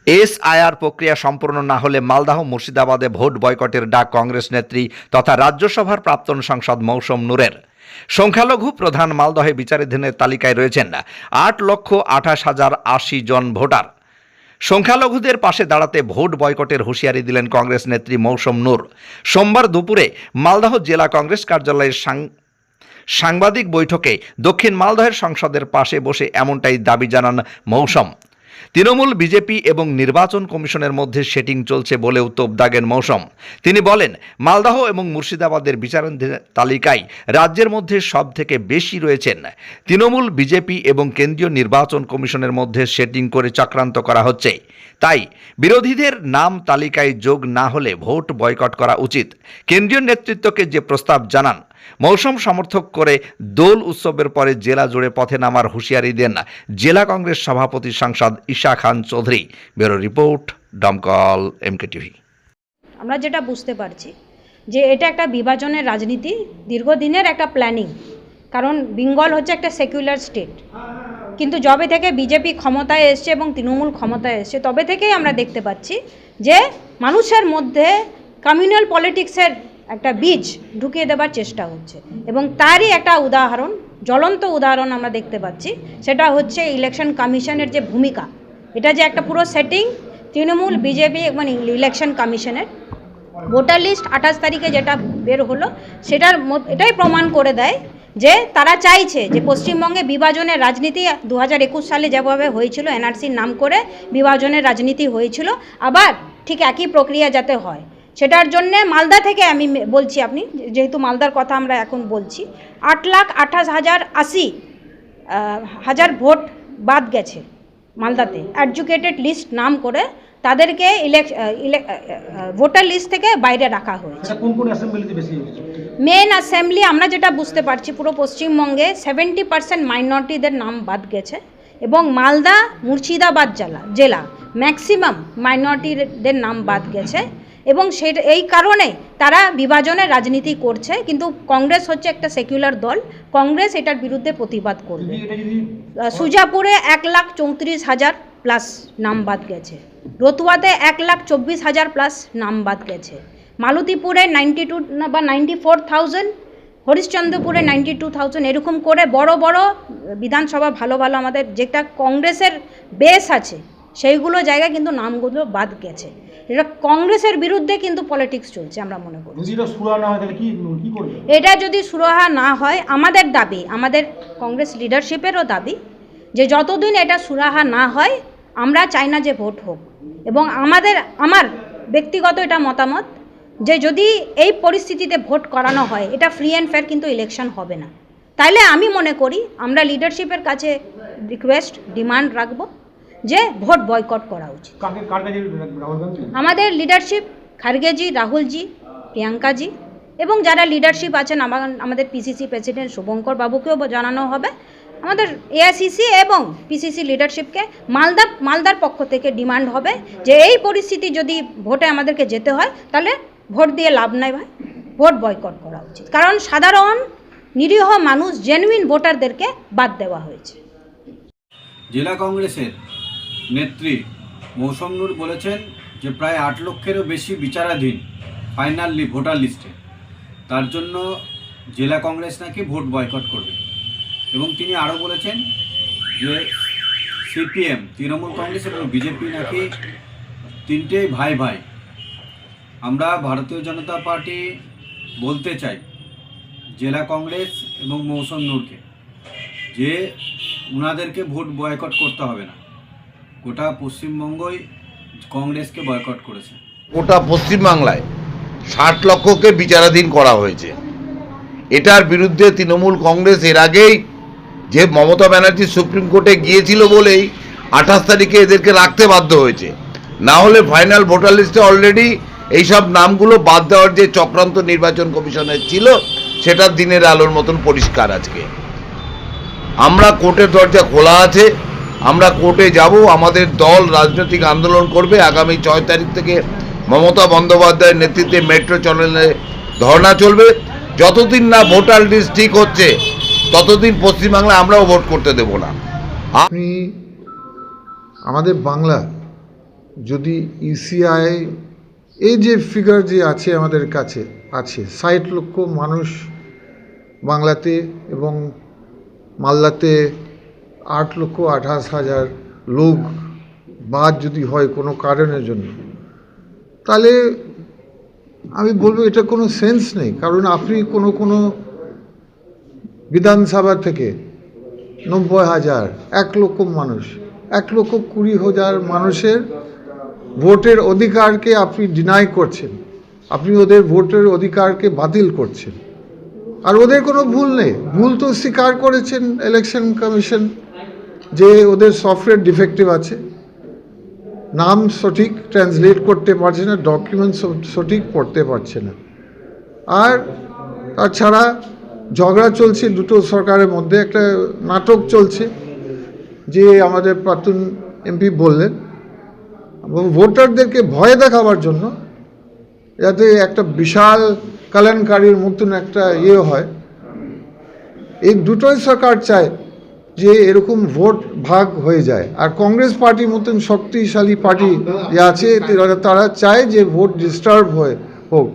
SIR প্রক্রিয়া সম্পূর্ণ না হলে মালদহ মুর্শিদাবাদে ভোট বয়কটের ডাক কংগ্রেস নেত্রী তথা রাজ্যসভার প্রাক্তন সাংসদ মৌসুম নূরের। সংখ্যালঘু প্রধান মালদহে বিচারাধীনের তালিকায় রয়েছেন 8,28,080 জন ভোটার। সংখ্যালঘুদের পাশে দাঁড়াতে ভোট বয়কটের হুঁশিয়ারি দিলেন কংগ্রেস নেত্রী মৌসুম নূর। সোমবার দুপুরে মালদহ জেলা কংগ্রেস কার্যালয়ের সাংবাদিক বৈঠকে দক্ষিণ মালদহের সংসদের পাশে বসে এমনটাই দাবি জানান মৌসুম। তৃণমূল, বিজেপি এবং নির্বাচন কমিশনের মধ্যে সেটিং চলছে বলেও তোপ দাগেন মৌসুম। তিনি বলেন, মালদহ এবং মুর্শিদাবাদের বিচারাধীন তালিকায় রাজ্যের মধ্যে সব থেকে বেশি রয়েছেন তৃণমূল, বিজেপি এবং কেন্দ্রীয় নির্বাচন কমিশনের মধ্যে সেটিং করে চক্রান্ত করা হচ্ছে। তাই বিরোধীদের নাম তালিকায় যোগ না হলে ভোট বয়কট করা উচিত। কেন্দ্রীয় নেতৃত্বকে যে প্রস্তাব জানান মৌসুম সমর্থক করে দোল উৎসবের পরে জেলা জুড়ে পথে নামার হুঁশিয়ারি দেন জেলা কংগ্রেস সভাপতি সাংসদ ঈশা খান চৌধুরী। ব্যুরো রিপোর্ট, দমকল এমকে টিভি। আমরা যেটা বুঝতে পারছি যে এটা একটা বিভাজনের রাজনীতি, দীর্ঘদিনের একটা প্ল্যানিং। কারণ বেঙ্গল হচ্ছে একটা সেকুলার স্টেট, কিন্তু যবে থেকে বিজেপি ক্ষমতায় এসছে এবং তৃণমূল ক্ষমতায় এসছে তবে থেকেই আমরা দেখতে পাচ্ছি যে মানুষের মধ্যে কমিউনাল পলিটিক্সের একটা বীজ ঢুকিয়ে দেবার চেষ্টা হচ্ছে, এবং তারই একটা উদাহরণ, জ্বলন্ত উদাহরণ আমরা দেখতে পাচ্ছি। সেটা হচ্ছে ইলেকশন কমিশনের যে ভূমিকা, এটা যে একটা পুরো সেটিং তৃণমূল, বিজেপি এবং ইলেকশন কমিশনের। ভোটার লিস্ট 28 তারিখে যেটা বের হলো সেটার এটাই প্রমাণ করে দেয় যে তারা চাইছে যে পশ্চিমবঙ্গে বিভাজনের রাজনীতি 2021 সালে যেভাবে হয়েছিল, এনআরসির নাম করে বিভাজনের রাজনীতি হয়েছিল, আবার ঠিক একই প্রক্রিয়া যাতে হয় সেটার জন্যে মালদা থেকে আমি বলছি, আপনি যেহেতু মালদার কথা আমরা এখন বলছি, 8,28,080 ভোট বাদ গেছে মালদাতে। এডুকেটেড লিস্ট নাম করে তাদেরকে ভোটার লিস্ট থেকে বাইরে রাখা হয়েছে। মেন অ্যাসেম্বলি আমরা যেটা বুঝতে পারছি পুরো পশ্চিমবঙ্গে 70% মাইনরিটিদের নাম বাদ গেছে, এবং মালদা, মুর্শিদাবাদ জেলা ম্যাক্সিমাম মাইনরিটিদের নাম বাদ গেছে, এবং এই কারণে তারা বিভাজনের রাজনীতি করছে। কিন্তু কংগ্রেস হচ্ছে একটা সেকুলার দল, কংগ্রেস এটার বিরুদ্ধে প্রতিবাদ করবে। সুজাপুরে 1,34,000 প্লাস নাম বাদ গেছে, রতুয়াতে 1,24,000 প্লাস নাম বাদ গেছে, মালতীপুরে 92 বা 94,000, হরিশ্চন্দ্রপুরে 92,000, এরকম করে বড় বড় বিধানসভা ভালো ভালো আমাদের যেটা কংগ্রেসের বেস আছে সেইগুলো জায়গায় কিন্তু নামগুলো বাদ গেছে। এটা কংগ্রেসের বিরুদ্ধে কিন্তু পলিটিক্স চলছে আমরা মনে করি। এটা যদি সুরাহা না হয়, আমাদের দাবি, আমাদের কংগ্রেস লিডারশিপেরও দাবি যে যতদিন এটা সুরাহা না হয় আমরা চাই না যে ভোট হোক। এবং আমার ব্যক্তিগত এটা মতামত যে যদি এই পরিস্থিতিতে ভোট করানো হয়, এটা ফ্রি অ্যান্ড ফেয়ার কিন্তু ইলেকশন হবে না। তাইলে আমি মনে করি আমরা লিডারশিপের কাছে রিকোয়েস্ট, ডিমান্ড রাখবো যে ভোট বয়কট করা উচিত। আমাদের লিডারশিপ খারগেজি, রাহুলজি, প্রিয়াঙ্কাজি এবং যারা লিডারশিপ আছেন, আমাদের পিসিসি প্রেসিডেন্ট শুভঙ্কর বাবুকেও জানানো হবে। আমাদের এআইসিসি এবং পিসিসি লিডারশিপকে মালদার পক্ষ থেকে ডিমান্ড হবে যে এই পরিস্থিতি যদি ভোটে আমাদেরকে যেতে হয় তাহলে ভোট দিয়ে লাভ নাই ভাই, ভোট বয়কট করা উচিত। কারণ সাধারণ নিরীহ মানুষ, জেনুইন ভোটারদেরকে বাদ দেওয়া হয়েছে। জেলা কংগ্রেসের নেত্রী মৌসুম নূর বলেছেন যে প্রায় 8 লক্ষেরও বেশি বিচারাধীন ফাইনাল ভোটার লিস্টে, তার জন্য জেলা কংগ্রেস নাকি ভোট বয়কট করবে। এবং তিনি আরও বলেছেন যে সিপিএম, তৃণমূল কংগ্রেস এবং বিজেপি নাকি তিনটেই ভাই ভাই। আমরা ভারতীয় জনতা পার্টি বলতে চাই জেলা কংগ্রেস এবং মৌসুম নূরকে যে ওনাদেরকে ভোট বয়কট করতে হবে না, গোটা পশ্চিমবঙ্গই কংগ্রেসকে বয়কট করেছে। গোটা পশ্চিমবাংলায় 60 লক্ষকে বিচারাধীন করা হয়েছে। এটার বিরুদ্ধে তৃণমূল কংগ্রেস এর আগেই যে মমতা ব্যানার্জি সুপ্রিম কোর্টে গিয়েছিল বলেই 28 তারিখে এদেরকে রাখতে বাধ্য হয়েছে। না হলে ফাইনাল ভোটার লিস্টে অলরেডি এইসব নামগুলো বাদ দেওয়ার যে চক্রান্ত নির্বাচন কমিশনের ছিল সেটা দিনের আলোর মতন পরিষ্কার। আজকে আমরা কোর্টের দরজা খোলা আছে, আমরা কোর্টে যাব, আমাদের দল রাজনৈতিক আন্দোলন করবে। আগামী 6 তারিখ থেকে মমতা বন্দ্যোপাধ্যায়ের নেতৃত্বে মেট্রো চলে ধর্ণা চলবে। যতদিন না ভোটার লিস্ট ঠিক হচ্ছে ততদিন পশ্চিমবাংলায় আমরাও ভোট করতে দেব না। আপনি আমাদের বাংলা যদি ইসিআই এই যে ফিগার যে আছে আমাদের কাছে আছে ৬০ লক্ষ মানুষ বাংলাতে এবং মালদাতে ৮,২৮,০০০ লোক বাদ যদি হয় কোনো কারণের জন্য, তাহলে আমি বলবো এটা কোনো সেন্স নেই। কারণ আপনি কোনো বিধানসভা থেকে ৯০,০০০, ১ লক্ষ মানুষ, ১,২০,০০০ মানুষের ভোটের অধিকারকে আপনি ডিনাই করছেন, আপনি ওদের ভোটের অধিকারকে বাতিল করছেন। আর ওদের কোনো ভুল নেই, ভুল তো স্বীকার করেছেন ইলেকশন কমিশন যে ওদের সফটওয়্যার ডিফেক্টিভ আছে, নাম সঠিক ট্রান্সলেট করতে পারছে না, ডকুমেন্ট সঠিক পড়তে পারছে না। আর তাছাড়া ঝগড়া চলছে দুটো সরকারের মধ্যে, একটা নাটক চলছে যে আমাদের প্রাক্তন এমপি বললেন, এবং ভোটারদেরকে ভয় দেখাবার জন্য যাতে একটা বিশাল কেলেঙ্কারির মতন একটা হয়। এই দুটোই সরকার চায় যে এরকম ভোট ভাগ হয়ে যায়। আর কংগ্রেস পার্টির মতন শক্তিশালী পার্টি যে আছে তারা চায় যে ভোট ডিস্টার্ব হোক।